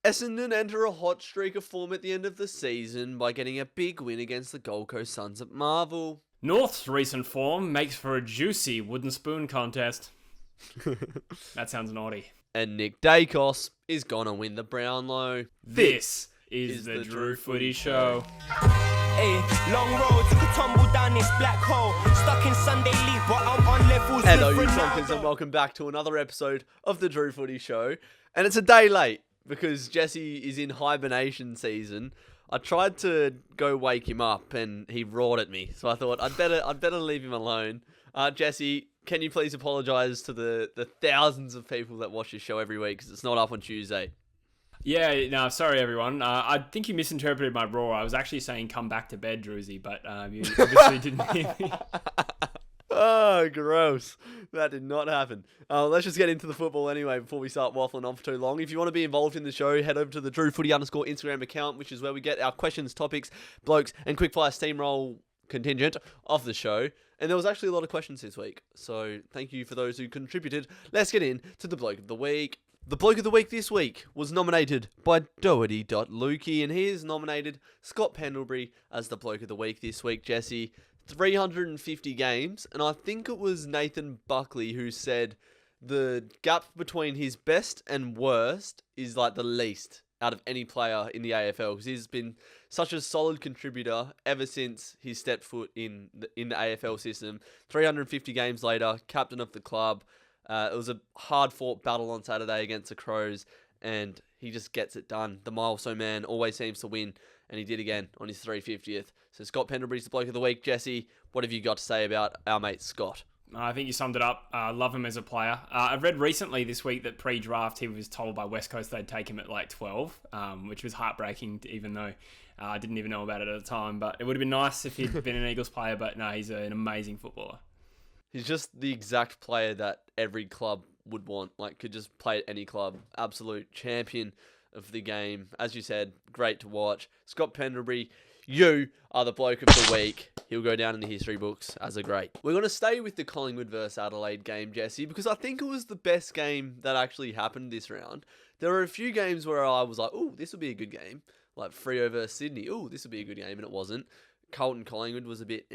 Essendon enter a hot streak of form at the end of the season by getting a big win against the Gold Coast Suns at Marvel. North's recent form makes for a juicy wooden spoon contest. That sounds naughty. And Nick Daicos is gonna win the Brownlow. This is the DrewFooty Show. Hey, long road, took a tumble down this black hole. Stuck in Sunday league, but I'm on levels. Hello, you Tompkins, and welcome back to another episode of the DrewFooty Show. And it's a day late because Jesse is in hibernation season. I tried to go wake him up, and he roared at me. So I thought I'd better leave him alone. Jesse, can you please apologise to the thousands of people that watch this show every week because it's not up on Tuesday? Yeah, no, sorry everyone. I think you misinterpreted my roar. I was actually saying come back to bed, Drewzy, but you obviously didn't hear me. Oh, gross. That did not happen. Let's just get into the football anyway before we start waffling on for too long. If you want to be involved in the show, head over to the DrewFooty _ Instagram account, which is where we get our questions, topics, blokes, and quickfire steamroll contingent of the show. And there was actually a lot of questions this week, so thank you for those who contributed. Let's get in to the Bloke of the Week. The Bloke of the Week this week was nominated by Doherty.Lukey, and he has nominated Scott Pendlebury as the Bloke of the Week this week, Jesse. 350 games, and I think it was Nathan Buckley who said the gap between his best and worst is like the least out of any player in the AFL, because he's been such a solid contributor ever since he stepped foot in the AFL system. 350 games later, captain of the club. It was a hard-fought battle on Saturday against the Crows, and he just gets it done. The milestone man always seems to win, and he did again on his 350th. So Scott Pendlebury's the Bloke of the Week. Jesse, what have you got to say about our mate Scott? I think you summed it up. Love him as a player. I read recently this week that pre-draft he was told by West Coast they'd take him at like 12, which was heartbreaking, even though I didn't even know about it at the time. But it would have been nice if he'd been an Eagles player, but no, he's an amazing footballer. He's just the exact player that every club would want. Like, could just play at any club. Absolute champion of the game. As you said, great to watch. Scott Pendlebury, you are the Bloke of the Week. He'll go down in the history books as a great. We're going to stay with the Collingwood versus Adelaide game, Jesse, because I think it was the best game that actually happened this round. There were a few games where I was like, oh, this will be a good game. Like Freo versus Sydney. Oh, this will be a good game, and it wasn't. Carlton Collingwood was a bit,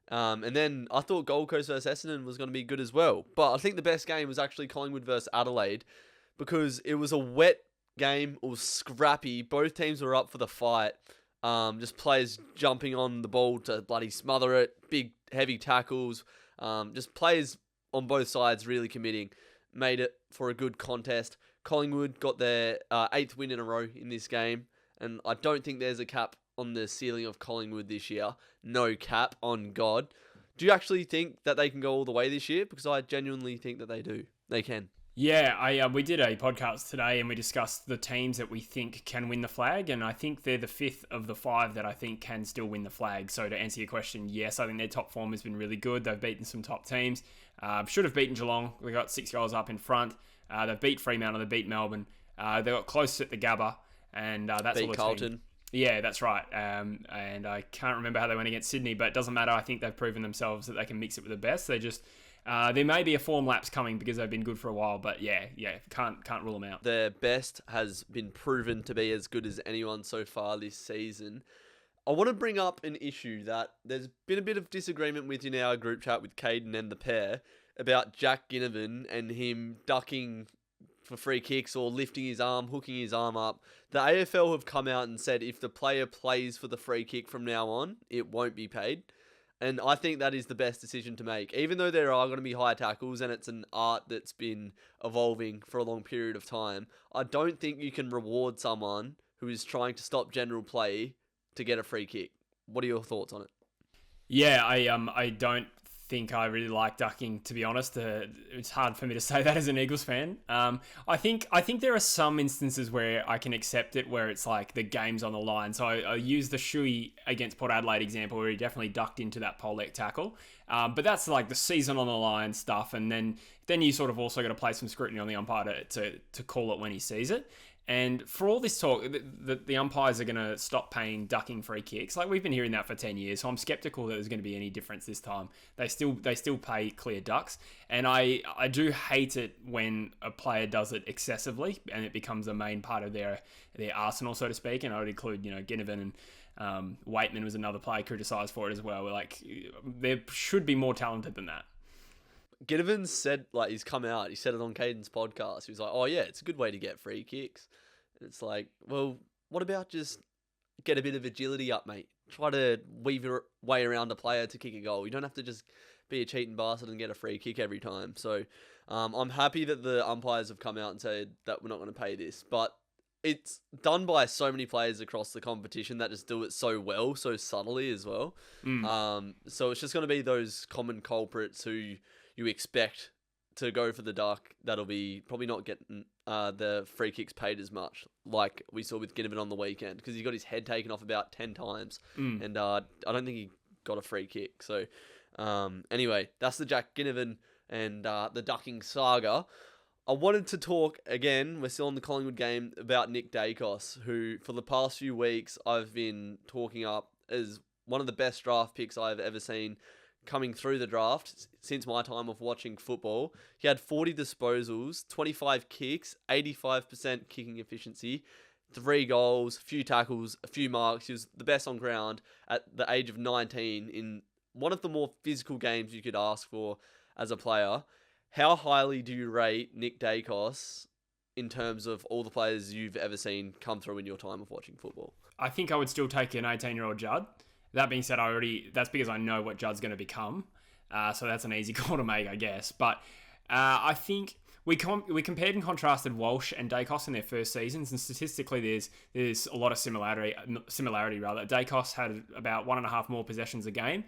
and then I thought Gold Coast versus Essendon was going to be good as well. But I think the best game was actually Collingwood versus Adelaide, because it was a wet game. It was scrappy. Both teams were up for the fight. Just players jumping on the ball to bloody smother it. Big, heavy tackles. Just players on both sides really committing. Made it for a good contest. Collingwood got their 8th win in a row in this game. And I don't think there's a cap on the ceiling of Collingwood this year. No cap, on God. Do you actually think that they can go all the way this year? Because I genuinely think that they do. They can. Yeah, we did a podcast today and we discussed the teams that we think can win the flag, and I think they're the 5th of the 5 that I think can still win the flag. So to answer your question, yes, I think their top form has been really good. They've beaten some top teams. Should have beaten Geelong. They got 6 goals up in front. They've beat Fremantle. They beat Melbourne. They got close at the Gabba, and that's all the Carlton. team. Yeah, that's right. And I can't remember how they went against Sydney, but it doesn't matter. I think they've proven themselves that they can mix it with the best. They just there may be a form lapse coming because they've been good for a while, but yeah, can't rule them out. Their best has been proven to be as good as anyone so far this season. I want to bring up an issue that there's been a bit of disagreement with in our group chat with Caden and the pair about Jack Ginnivan and him ducking for free kicks or lifting his arm, hooking his arm up. The AFL have come out and said if the player plays for the free kick from now on, it won't be paid. And I think that is the best decision to make. Even though there are going to be high tackles and it's an art that's been evolving for a long period of time, I don't think you can reward someone who is trying to stop general play to get a free kick. What are your thoughts on it? Yeah, I don't think I really like ducking, to be honest. It's hard for me to say that as an Eagles fan. I think there are some instances where I can accept it, where it's like the game's on the line. So I use the Shuey against Port Adelaide example, where he definitely ducked into that pole leg tackle. But that's like the season on the line stuff, and then you sort of also got to place some scrutiny on the umpire to call it when he sees it. And for all this talk, the umpires are going to stop paying ducking free kicks. Like, we've been hearing that for 10 years, so I'm skeptical that there's going to be any difference this time. They still pay clear ducks, and I do hate it when a player does it excessively and it becomes a main part of their arsenal, so to speak. And I would include, Ginnivan and Waitman was another player criticised for it as well. Like, there should be more talented than that. Ginnivan said, he's come out, he said it on Caden's podcast. He was like, oh yeah, it's a good way to get free kicks. And it's like, well, what about just get a bit of agility up, mate? Try to weave your way around a player to kick a goal. You don't have to just be a cheating bastard and get a free kick every time. So I'm happy that the umpires have come out and said that we're not going to pay this. But it's done by so many players across the competition that just do it so well, so subtly as well. So it's just going to be those common culprits who you expect to go for the duck that'll be probably not getting the free kicks paid as much, like we saw with Ginnivan on the weekend, because he got his head taken off about 10 times, and I don't think he got a free kick. So anyway, that's the Jack Ginnivan and the ducking saga. I wanted to talk, again, we're still on the Collingwood game, about Nick Daicos, who for the past few weeks I've been talking up as one of the best draft picks I've ever seen coming through the draft since my time of watching football. He had 40 disposals, 25 kicks, 85% kicking efficiency, 3 goals, a few tackles, a few marks. He was the best on ground at the age of 19 in one of the more physical games you could ask for as a player. How highly do you rate Nick Daicos in terms of all the players you've ever seen come through in your time of watching football? I think I would still take an 18-year-old Judd. That being said, that's because I know what Judd's going to become. So that's an easy call to make, I guess. But I think we compared and contrasted Walsh and Daicos in their first seasons, and statistically there's a lot of similarity. Daicos had about 1.5 more possessions a game,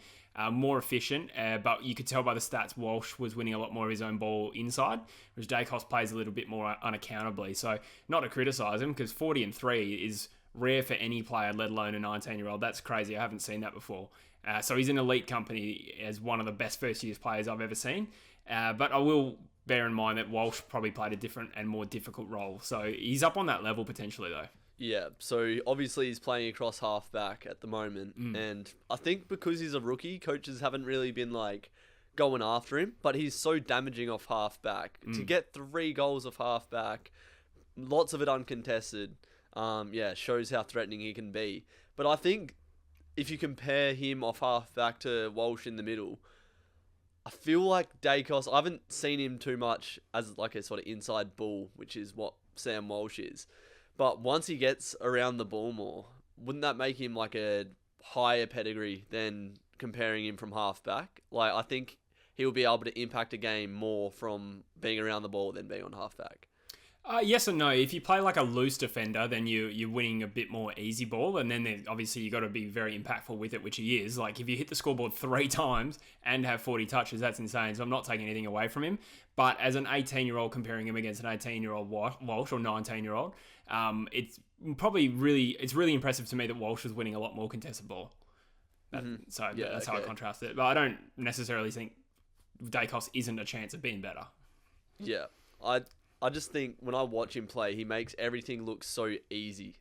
more efficient, but you could tell by the stats Walsh was winning a lot more of his own ball inside, whereas Daicos plays a little bit more unaccountably. So not to criticise him, because 40 and 3 is rare for any player, let alone a 19-year-old. That's crazy. I haven't seen that before. So he's in elite company as one of the best first-year players I've ever seen. But I will bear in mind that Walsh probably played a different and more difficult role. So he's up on that level potentially, though. Yeah, so obviously he's playing across half-back at the moment. And I think because he's a rookie, coaches haven't really been, going after him. But he's so damaging off half-back. To get 3 goals off half-back, lots of it uncontested, shows how threatening he can be. But I think if you compare him off half-back to Walsh in the middle, I feel like Daicos, I haven't seen him too much as a sort of inside bull, which is what Sam Walsh is. But once he gets around the ball more, wouldn't that make him a higher pedigree than comparing him from half-back? I think he'll be able to impact a game more from being around the ball than being on half-back. Yes and no. If you play like a loose defender, then you're winning a bit more easy ball, and then obviously you got to be very impactful with it, which he is. If you hit the scoreboard 3 times and have 40 touches, that's insane. So I'm not taking anything away from him. But as an 18-year-old, comparing him against an 18-year-old Walsh or 19-year-old, it's really impressive to me that Walsh was winning a lot more contested ball. That's how I contrast it. But I don't necessarily think Daicos isn't a chance of being better. Yeah, I just think when I watch him play, he makes everything look so easy.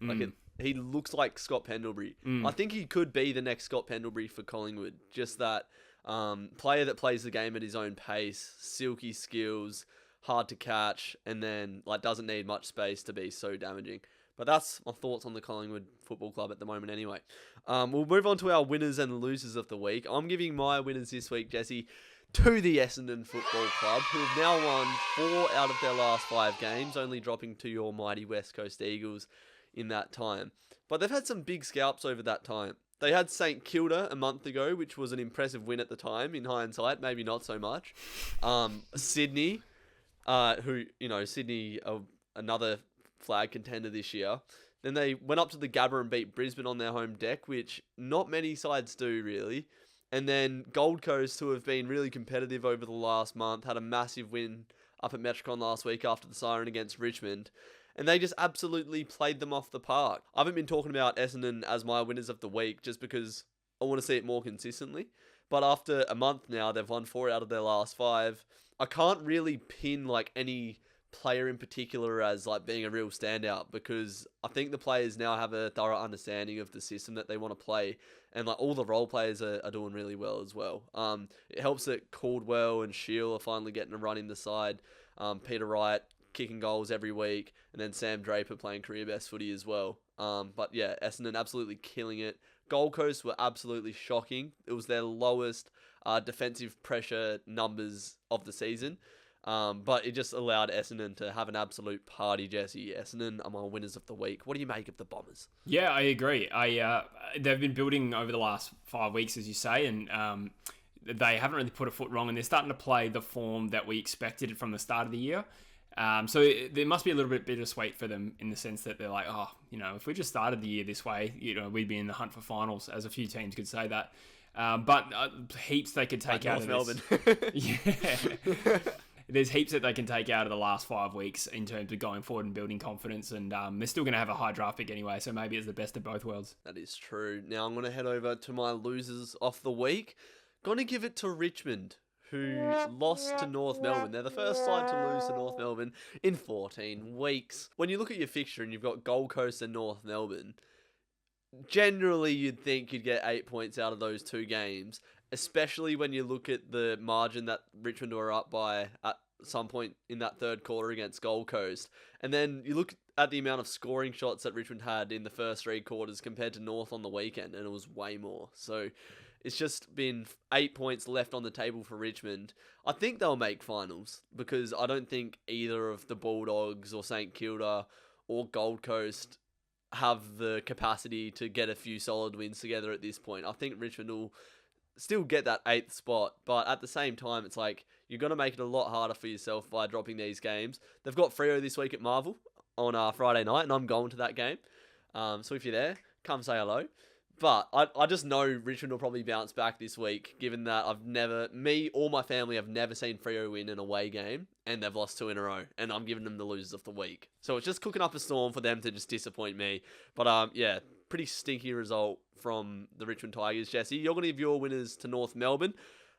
He looks like Scott Pendlebury. I think he could be the next Scott Pendlebury for Collingwood. Just that player that plays the game at his own pace, silky skills, hard to catch, and then doesn't need much space to be so damaging. But that's my thoughts on the Collingwood Football Club at the moment anyway. We'll move on to our winners and losers of the week. I'm giving my winners this week, Jesse, to the Essendon Football Club, who have now won 4 out of their last 5 games, only dropping to your mighty West Coast Eagles in that time. But they've had some big scalps over that time. They had St Kilda a month ago, which was an impressive win at the time. In hindsight, maybe not so much. Sydney, Sydney, another flag contender this year. Then they went up to the Gabba and beat Brisbane on their home deck, which not many sides do, really. And then Gold Coast, who have been really competitive over the last month, had a massive win up at Metricon last week after the siren against Richmond. And they just absolutely played them off the park. I haven't been talking about Essendon as my winners of the week just because I want to see it more consistently. But after a month now, they've won 4 out of their last 5. I can't really pin any player in particular as like being a real standout, because I think the players now have a thorough understanding of the system that they want to play, and like all the role players are doing really well as well. It helps that Caldwell and Shield are finally getting a run in the side. Peter Wright kicking goals every week, and then Sam Draper playing career best footy as well. But yeah, Essendon absolutely killing it. Gold Coast were absolutely shocking. It was their lowest defensive pressure numbers of the season. But it just allowed Essendon to have an absolute party, Jesse. Essendon are my winners of the week. What do you make of the Bombers? Yeah, I agree. They've been building over the last 5 weeks, as you say, and they haven't really put a foot wrong, and they're starting to play the form that we expected from the start of the year. So there must be a little bit bittersweet for them in the sense that they're like, oh, if we just started the year this way, we'd be in the hunt for finals, as a few teams could say that. But heaps they could take out of Melbourne. Yeah. There's heaps that they can take out of the last 5 weeks in terms of going forward and building confidence, and they're still going to have a high draft pick anyway, so maybe it's the best of both worlds. That is true. Now I'm going to head over to my losers of the week. Going to give it to Richmond, who lost to North Melbourne. They're the first side to lose to North Melbourne in 14 weeks. When you look at your fixture and you've got Gold Coast and North Melbourne, generally you'd think you'd get 8 points out of those two games, especially when you look at the margin that Richmond were up by at some point in that third quarter against Gold Coast. And then you look at the amount of scoring shots that Richmond had in the first 3 quarters compared to North on the weekend, and it was way more. So it's just been 8 points left on the table for Richmond. I think they'll make finals, because I don't think either of the Bulldogs or St Kilda or Gold Coast have the capacity to get a few solid wins together at this point. I think Richmond will still get that 8th spot, but at the same time, it's like you're going to make it a lot harder for yourself by dropping these games. They've got Freo this week at Marvel on Friday night, and I'm going to that game. So if you're there, come say hello. But I just know Richmond will probably bounce back this week, given that me or my family have never seen Freo win an away game, and they've lost 2 in a row, and I'm giving them the losers of the week. So it's just cooking up a storm for them to just disappoint me. But yeah, pretty stinky result from the Richmond Tigers. Jesse, you're going to give your winners to North Melbourne.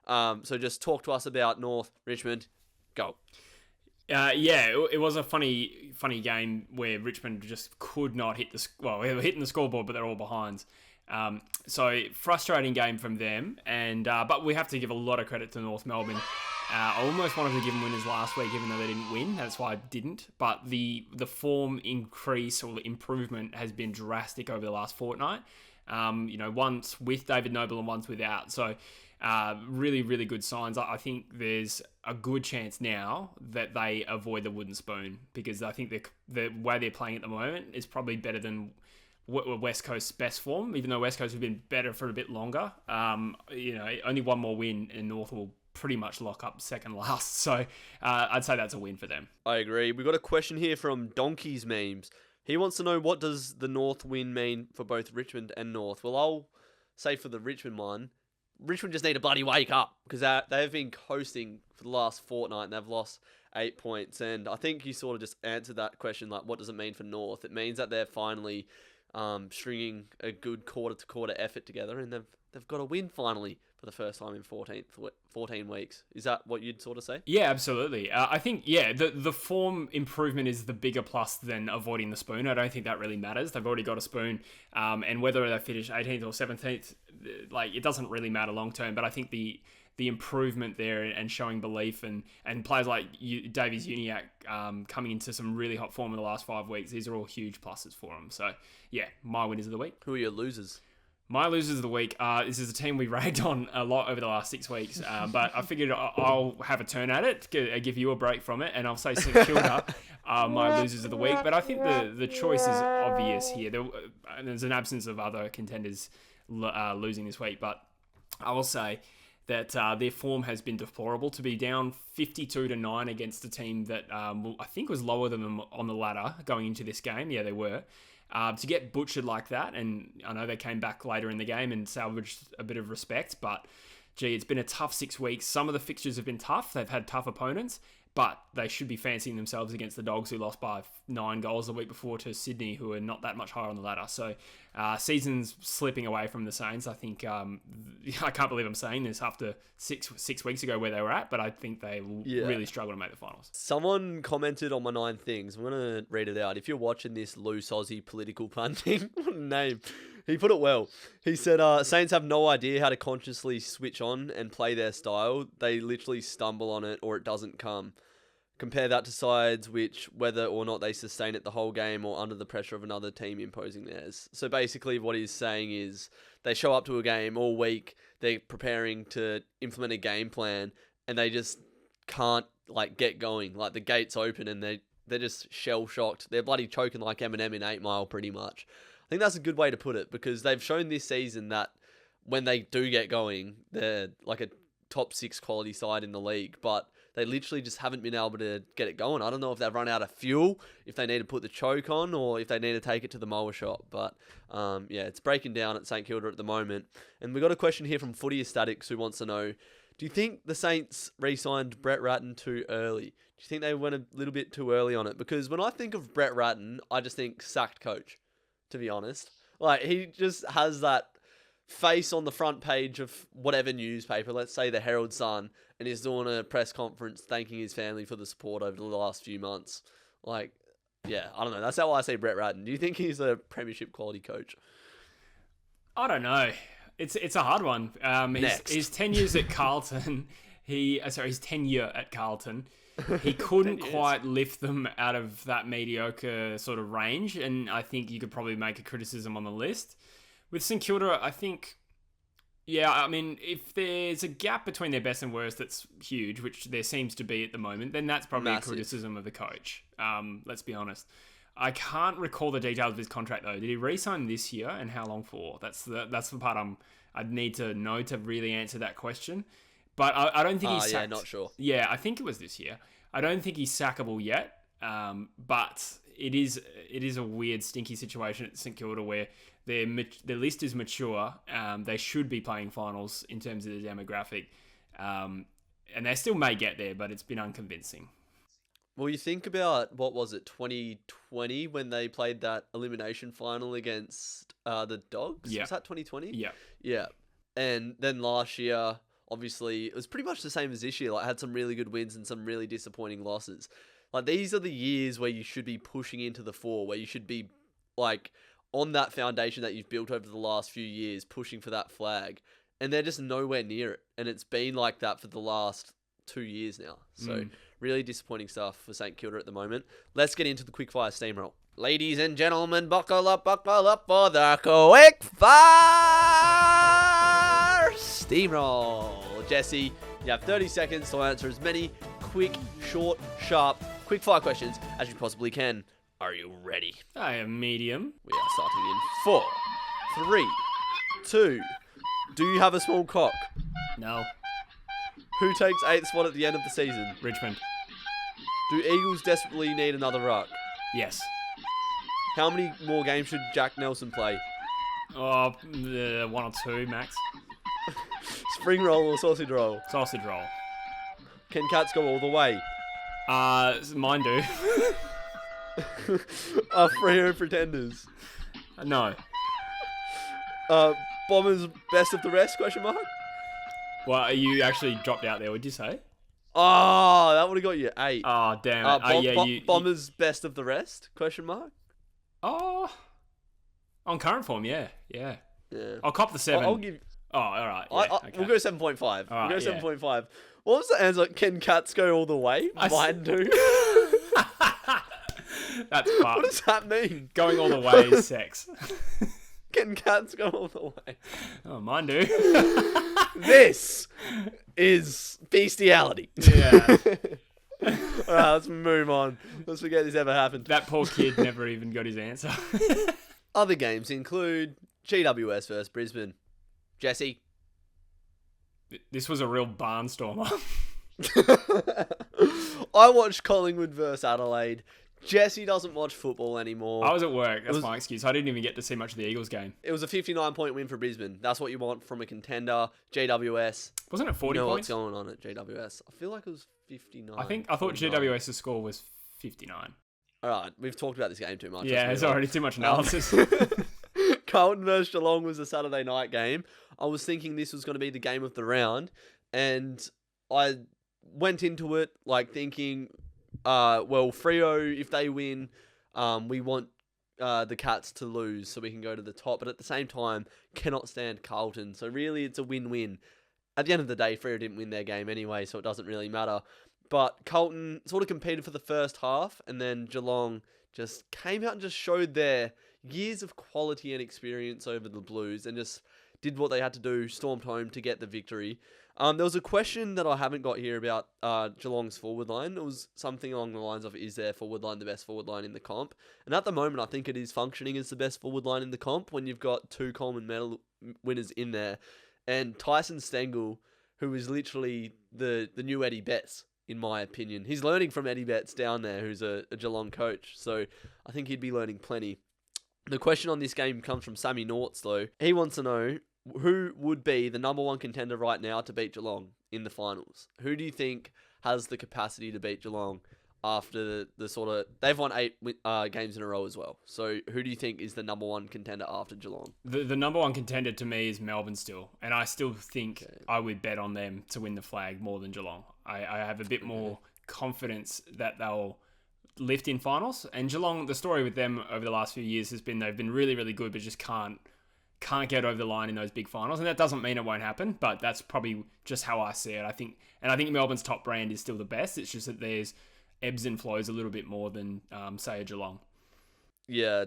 So just talk to us about North, Richmond. Go. Yeah, it was a funny game where Richmond just could not hit they were hitting the scoreboard, but they're all behind. So frustrating game from them, and but we have to give a lot of credit to North Melbourne. I almost wanted to give them winners last week, even though they didn't win. That's why I didn't. But the form increase or the improvement has been drastic over the last fortnight. Once with David Noble and once without. So really, really good signs. I think there's a good chance now that they avoid the wooden spoon, because I think the way they're playing at the moment is probably better than West Coast's best form, even though West Coast have been better for a bit longer. Only one more win and North will pretty much lock up second last. So I'd say that's a win for them. I agree. We've got a question here from Donkey's Memes. He wants to know, what does the North win mean for both Richmond and North? Well, I'll say for the Richmond one, Richmond just need to bloody wake up, because they've been coasting for the last fortnight and they've lost 8 points. And I think you sort of just answered that question, like, what does it mean for North? It means that they're finally stringing a good quarter-to-quarter effort together, and they've got a win finally for the first time in 14 weeks. Is that what you'd sort of say? Yeah, absolutely. I think, the form improvement is the bigger plus than avoiding the spoon. I don't think that really matters. They've already got a spoon, and whether they finish 18th or 17th, it doesn't really matter long term. But I think the improvement there and showing belief and players like Davies Uniacke coming into some really hot form in the last 5 weeks, these are all huge pluses for them. So, yeah, my winners of the week. Who are your losers? My losers of the week, this is a team we ragged on a lot over the last 6 weeks, but I figured I'll have a turn at it, give you a break from it, and I'll say St Kilda are my losers of the week. But I think the choice is obvious here. There's an absence of other contenders losing this week, but I will say that their form has been deplorable. To be down 52-9 against a team that I think was lower than them on the ladder going into this game. Yeah, they were. To get butchered like that, and I know they came back later in the game and salvaged a bit of respect, but gee, it's been a tough 6 weeks. Some of the fixtures have been tough. They've had tough opponents, But they should be fancying themselves against the Dogs, who lost by 9 goals the week before to Sydney, who are not that much higher on the ladder. So season's slipping away from the Saints. I think I can't believe I'm saying this after six weeks ago where they were at, but I think they will really struggle to make the finals. Someone commented on my 9 things. I'm going to read it out. If you're watching this loose Aussie political punting, what a name. He put it well. He said, Saints have no idea how to consciously switch on and play their style. They literally stumble on it or it doesn't come. Compare that to sides which, whether or not they sustain it the whole game or under the pressure of another team imposing theirs. So basically what he's saying is they show up to a game all week, they're preparing to implement a game plan, and they just can't get going. Like the gates open and they're just shell-shocked. They're bloody choking like Eminem in 8 Mile pretty much. I think that's a good way to put it, because they've shown this season that when they do get going, they're like a top 6 quality side in the league, but they literally just haven't been able to get it going. I don't know if they've run out of fuel, if they need to put the choke on, or if they need to take it to the mower shop. But it's breaking down at St Kilda at the moment. And we got a question here from Footy Ecstatics who wants to know, do you think the Saints re-signed Brett Ratton too early? Do you think they went a little bit too early on it? Because when I think of Brett Ratton, I just think sacked coach, to be honest. He just has that face on the front page of whatever newspaper, let's say the Herald Sun, and he's doing a press conference thanking his family for the support over the last few months. I don't know. That's how I see Brett Ratton. Do you think he's a premiership quality coach? I don't know. It's a hard one. His 10 years at Carlton, his tenure at Carlton, he couldn't quite lift them out of that mediocre sort of range, and I think you could probably make a criticism on the list. With St Kilda, I think, if there's a gap between their best and worst that's huge, which there seems to be at the moment, then that's probably a criticism of the coach. Let's be honest. I can't recall the details of his contract, though. Did he re-sign this year, and how long for? That's the part I'd need to know to really answer that question. But I don't think he's sacked. Not sure. Yeah, I think it was this year. I don't think he's sackable yet, but it is a weird, stinky situation at St Kilda where their list is mature. They should be playing finals in terms of the demographic, and they still may get there, but it's been unconvincing. Well, you think about, 2020 when they played that elimination final against the Dogs? Yeah. Was that 2020? Yeah. Yeah. And then last year, obviously, it was pretty much the same as this year. Had some really good wins and some really disappointing losses. These are the years where you should be pushing into the fore, where you should be, on that foundation that you've built over the last few years, pushing for that flag. And they're just nowhere near it. And it's been like that for the last 2 years now. So really disappointing stuff for St Kilda at the moment. Let's get into the quickfire steamroll. Ladies and gentlemen, buckle up for the quickfire steamroll. Jesse, you have 30 seconds to answer as many quick, short, sharp, quickfire questions as you possibly can. Are you ready? I am medium. We are starting in 4, 3, 2. Do you have a small cock? No. Who takes 8th spot at the end of the season? Richmond. Do Eagles desperately need another ruck? Yes. How many more games should Jack Nelson play? 1 or 2 max. Spring roll or sausage roll? Sausage roll. Can cats go all the way? Mine do. Are Freo pretenders? No. Bombers best of the rest? Question mark. Well, you actually dropped out there. What'd you say? Oh, that would have got you 8. Oh, damn it. Bombers best of the rest? Question mark. Oh, on current form, yeah. I'll cop the 7. I'll give. Oh, all right. Yeah, okay. We'll go 7.5. Right, we'll go 7.5. What was the answer? Can cats go all the way? Mine do. That's fun. What does that mean? Going all the way is sex. Can cats go all the way? Oh, mine do. This is bestiality. Yeah. Alright, let's move on. Let's forget this ever happened. That poor kid never even got his answer. Other games include GWS versus Brisbane. Jesse? This was a real barnstormer. I watched Collingwood versus Adelaide. Jesse doesn't watch football anymore. I was at work. That's my excuse. I didn't even get to see much of the Eagles game. It was a 59-point win for Brisbane. That's what you want from a contender. GWS. Wasn't it 40 points? What's going on at GWS? I feel like it was 59. I thought 49. GWS's score was 59. All right, we've talked about this game too much. Yeah, it's already too much analysis. Carlton versus Geelong was a Saturday night game. I was thinking this was going to be the game of the round, and I went into it like thinking, well, Freo, if they win, we want the Cats to lose so we can go to the top. But at the same time, cannot stand Carlton. So really, it's a win-win. At the end of the day, Freo didn't win their game anyway, so it doesn't really matter. But Carlton sort of competed for the first half, and then Geelong just came out and just showed their years of quality and experience over the Blues and just did what they had to do, stormed home to get the victory. There was a question that I haven't got here about Geelong's forward line. It was something along the lines of, is their forward line the best forward line in the comp? And at the moment, I think it is functioning as the best forward line in the comp when you've got 2 Coleman medal winners in there. And Tyson Stengel, who is literally the new Eddie Betts, in my opinion. He's learning from Eddie Betts down there, who's a Geelong coach. So I think he'd be learning plenty. The question on this game comes from Sammy Norts, though. He wants to know, who would be the number 1 contender right now to beat Geelong in the finals? Who do you think has the capacity to beat Geelong after the sort of... They've won 8 games in a row as well. So who do you think is the number 1 contender after Geelong? The number 1 contender to me is Melbourne still. And I still think I would bet on them to win the flag more than Geelong. I have a bit more confidence that they'll lift in finals. And Geelong, the story with them over the last few years has been they've been really, really good, but just can't get over the line in those big finals. And that doesn't mean it won't happen, but that's probably just how I see it. I think Melbourne's top brand is still the best. It's just that there's ebbs and flows a little bit more than, say, a Geelong. Yeah.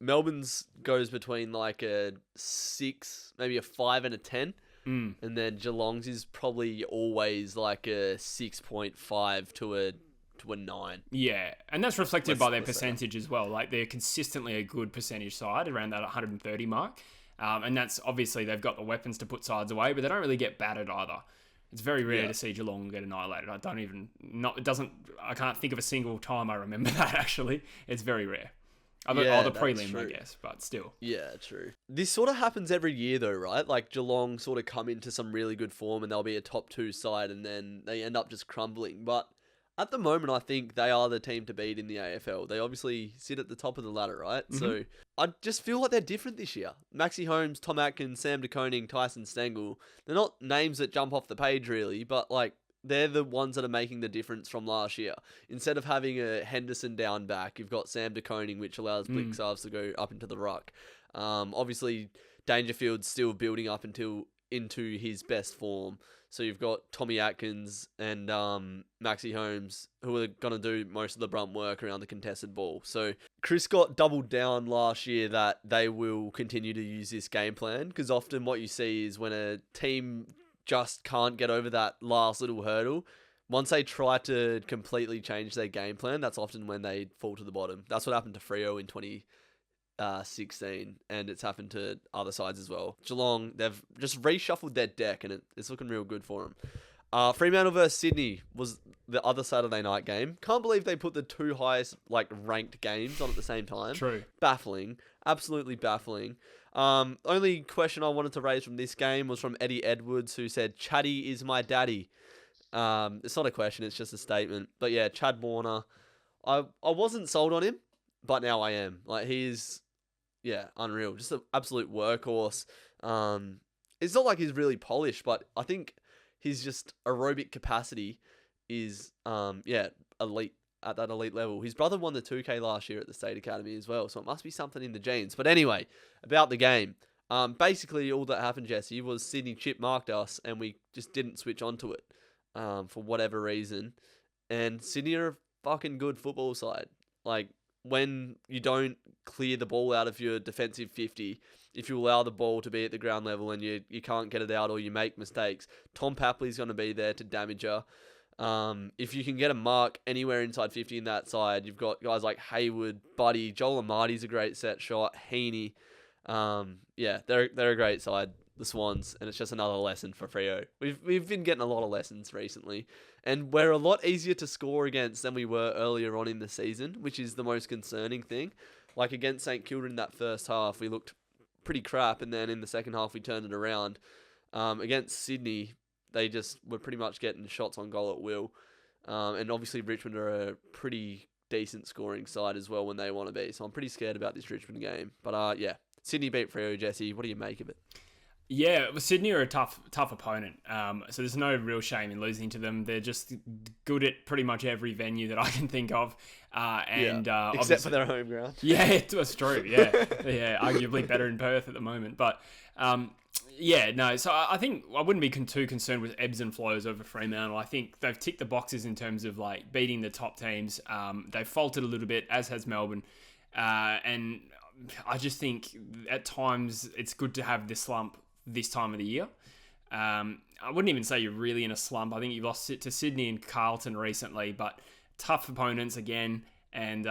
Melbourne's goes between like a 6, maybe a 5 and a 10. And then Geelong's is probably always like a 6.5 to a 9. Yeah, and that's reflected by their percentage as well. Like, they're consistently a good percentage side around that 130 mark. And that's obviously they've got the weapons to put sides away, but they don't really get battered either. It's very rare to see Geelong get annihilated. I can't think of a single time I remember that, actually. It's very rare. The prelim, I guess, but still. Yeah, true. This sort of happens every year, though, right? Like, Geelong sort of come into some really good form and they'll be a top 2 side and then they end up just crumbling. But at the moment, I think they are the team to beat in the AFL. They obviously sit at the top of the ladder, right? Mm-hmm. So I just feel like they're different this year. Maxi Holmes, Tom Atkins, Sam de Koning, Tyson Stengel. They're not names that jump off the page, really, but like, they're the ones that are making the difference from last year. Instead of having a Henderson down back, you've got Sam de Koning, which allows Blixarves to go up into the ruck. Obviously, Dangerfield's still building up into his best form. So you've got Tommy Atkins and Maxi Holmes, who are going to do most of the brunt work around the contested ball. So Chris Scott doubled down last year that they will continue to use this game plan, because often what you see is when a team just can't get over that last little hurdle, once they try to completely change their game plan, that's often when they fall to the bottom. That's what happened to Freo in 2016, and it's happened to other sides as well. Geelong, they've just reshuffled their deck, and it's looking real good for them. Fremantle versus Sydney was the other Saturday night game. Can't believe they put the 2 highest ranked games on at the same time. True. Baffling. Absolutely baffling. Only question I wanted to raise from this game was from Eddie Edwards, who said, "Chatty is my daddy." It's not a question, it's just a statement. But yeah, Chad Warner, I wasn't sold on him, but now I am. Like, he's, unreal. Just an absolute workhorse. It's not like he's really polished, but I think his just aerobic capacity is, elite. At that elite level. His brother won the 2K last year at the State Academy as well, so it must be something in the genes. But anyway, about the game. Basically, all that happened, Jesse, was Sydney chip marked us, and we just didn't switch onto it for whatever reason. And Sydney are a fucking good football side. Like, when you don't clear the ball out of your defensive 50, if you allow the ball to be at the ground level and you can't get it out or you make mistakes, Tom Papley's going to be there to damage you. If you can get a mark anywhere inside 50 in that side, you've got guys like Hayward, Buddy, Joel Amarty's a great set shot, Heaney. They're a great side, the Swans, and it's just another lesson for Freo. We've been getting a lot of lessons recently, and we're a lot easier to score against than we were earlier on in the season, which is the most concerning thing. Like against St Kilda in that first half, we looked pretty crap, and then in the second half we turned it around. Against Sydney, They just were pretty much getting shots on goal at will. And obviously Richmond are a pretty decent scoring side as well when they want to be. So I'm pretty scared about this Richmond game. But yeah, Sydney beat Freo, Jesse. What do you make of it? Yeah, well, Sydney are a tough opponent. So there's no real shame in losing to them. They're just good at pretty much every venue that I can think of. Except for their home ground. Yeah, that's true. Yeah, yeah, arguably better in Perth at the moment. But yeah, no. So I think I wouldn't be too concerned with ebbs and flows over Fremantle. I think they've ticked the boxes in terms of like beating the top teams. They've faltered a little bit, as has Melbourne, and I just think at times it's good to have this slump this time of the year. I wouldn't even say you're really in a slump. I think you've lost it to Sydney and Carlton recently, but tough opponents again, and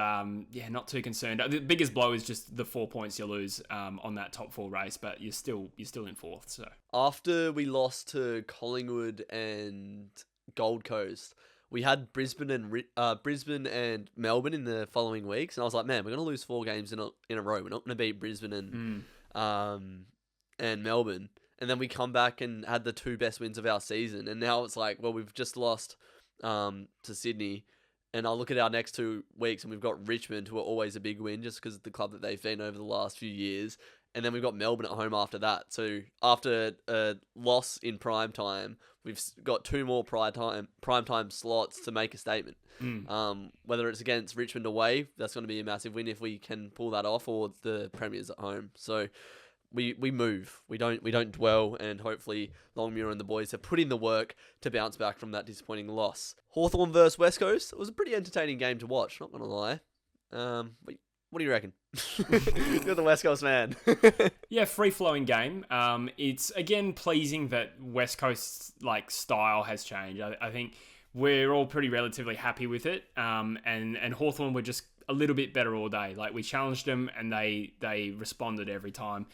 yeah, not too concerned. The biggest blow is just the 4 points you lose on that top 4 race, but you're still in fourth. So after we lost to Collingwood and Gold Coast, we had Brisbane and Melbourne in the following weeks, and I was like, man, we're gonna lose 4 games in a row. We're not gonna beat Brisbane and Melbourne. And then we come back and had the 2 best wins of our season. And now it's like, well, we've just lost to Sydney. And I look at our next 2 weeks and we've got Richmond, who are always a big win just because of the club that they've been over the last few years. And then we've got Melbourne at home after that. So after a loss in prime time, we've got 2 more prime time slots to make a statement. Whether it's against Richmond away, that's going to be a massive win if we can pull that off, or the Premiers at home. So we move. We don't dwell, and hopefully Longmuir and the boys have put in the work to bounce back from that disappointing loss. Hawthorn versus West Coast. It was a pretty entertaining game to watch, not going to lie. What do you reckon? You're the West Coast man. Yeah, free-flowing game. It's, again, pleasing that West Coast's style has changed. I think we're all pretty relatively happy with it. And Hawthorn were just a little bit better all day. We challenged them, and they responded every time.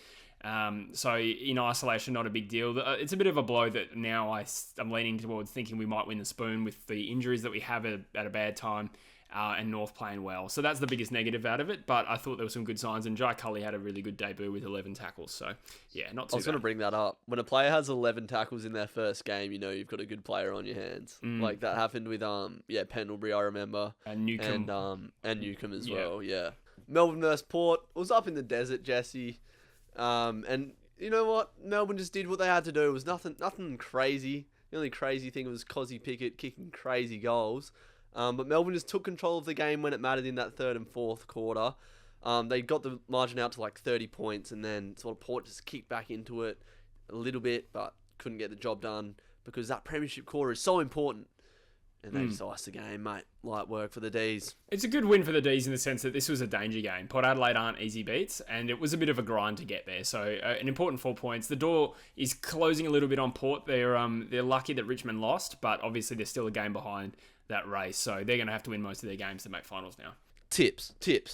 So in isolation, not a big deal. It's a bit of a blow that now I'm leaning towards thinking we might win the spoon with the injuries that we have at a bad time, and North playing well. So that's the biggest negative out of it. But I thought there were some good signs, and Jai Culley had a really good debut with 11 tackles. So yeah, not too bad. I was going to bring that up. When a player has 11 tackles in their first game, you know you've got a good player on your hands. Like that happened with Pendlebury, I remember, and Newcombe, and Newcombe as well. Yeah, Melbourne versus Port. It was up in the desert, Jesse. And you know what? Melbourne just did what they had to do. It was nothing crazy. The only crazy thing was Cozzy Pickett kicking crazy goals. But Melbourne just took control of the game when it mattered in that 3rd and 4th quarter. They got the margin out to 30 points, and then sort of Port just kicked back into it a little bit, but couldn't get the job done because that premiership quarter is so important. And they just iced the game, mate. Light work for the Ds. It's a good win for the Ds in the sense that this was a danger game. Port Adelaide aren't easy beats, and it was a bit of a grind to get there. So an important 4 points. The door is closing a little bit on Port. They're lucky that Richmond lost, but obviously they're still a game behind that race. So they're going to have to win most of their games to make finals now. Tips. Everybody.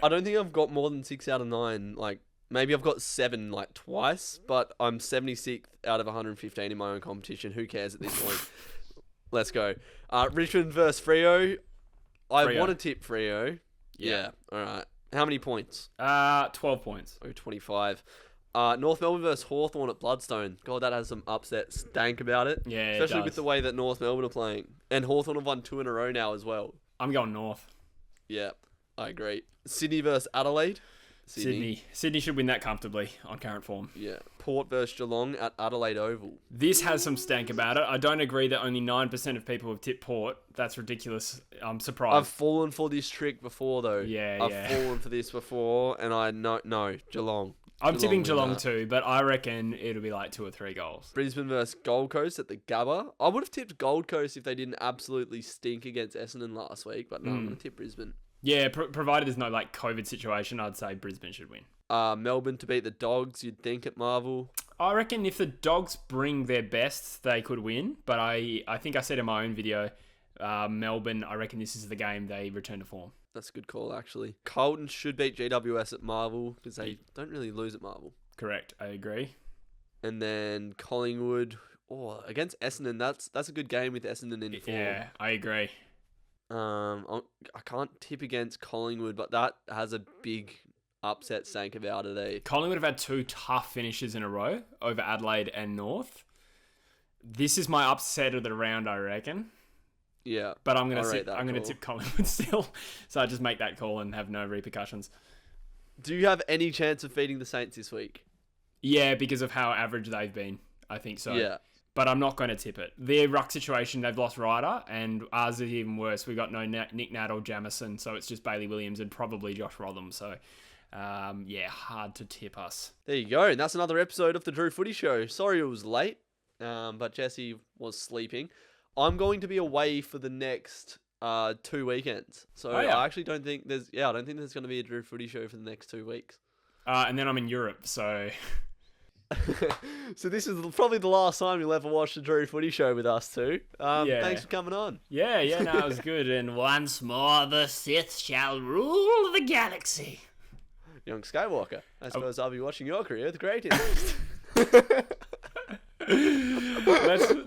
I don't think I've got more than 6 out of 9. Maybe I've got 7 twice, but I'm 76th out of 115 in my own competition. Who cares at this point? Let's go. Richmond versus Freo. I want to tip Freo. Yeah. All right. How many points? 12 points. 25. North Melbourne versus Hawthorn at Bloodstone. God, that has some upset stank about it. Yeah, especially with the way that North Melbourne are playing. And Hawthorn have won 2 in a row now as well. I'm going North. Yeah, I agree. Sydney versus Adelaide. Sydney should win that comfortably on current form. Yeah. Port versus Geelong at Adelaide Oval. This has some stank about it. I don't agree that only 9% of people have tipped Port. That's ridiculous. I'm surprised. I've fallen for this trick before, though. I've fallen for this before, and I know Geelong. I'm tipping Geelong too, but I reckon it'll be 2 or 3 goals. Brisbane versus Gold Coast at the Gabba. I would have tipped Gold Coast if they didn't absolutely stink against Essendon last week, but no, I'm going to tip Brisbane. Yeah, provided there's no COVID situation, I'd say Brisbane should win. Melbourne to beat the Dogs, you'd think at Marvel. I reckon if the Dogs bring their best, they could win. But I think I said in my own video, Melbourne, I reckon this is the game they return to form. That's a good call, actually. Carlton should beat GWS at Marvel because they don't really lose at Marvel. Correct, I agree. And then Collingwood against Essendon. That's a good game with Essendon in form. Yeah, I agree. I can't tip against Collingwood, but that has a big upset Sank out of there. Collingwood have had 2 tough finishes in a row over Adelaide and North. This is my upset of the round, I reckon. Yeah. But I'm gonna tip Collingwood still. So I just make that call and have no repercussions. Do you have any chance of beating the Saints this week? Yeah, because of how average they've been. I think so. Yeah. But I'm not going to tip it. Their ruck situation, they've lost Ryder, and ours is even worse. We got no Nick Nat or Jamison, so it's just Bailey Williams and probably Josh Rotham. So, hard to tip us. There you go. And that's another episode of the DrewFooty Show. Sorry it was late, but Jesse was sleeping. I'm going to be away for the next 2 weekends. So I actually don't think there's going to be a DrewFooty Show for the next 2 weeks. And then I'm in Europe, so... So this is probably the last time you'll ever watch the DrewFooty Show with us two. Thanks for coming on. Yeah, no, it was good. And once more the Sith shall rule the galaxy. Young Skywalker. I suppose I'll be watching your career with great interest.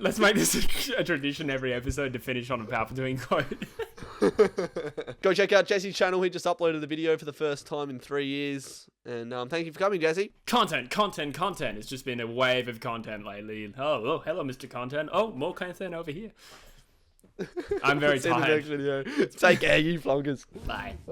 Let's make this a tradition every episode to finish on a Palpatine quote. Go check out Jesse's channel. He just uploaded the video for the first time in 3 years. And thank you for coming, Jesse. Content. It's just been a wave of content lately. Oh, hello, Mr. Content. Oh, more content over here. I'm very tired. Take care, you flonkers. Bye.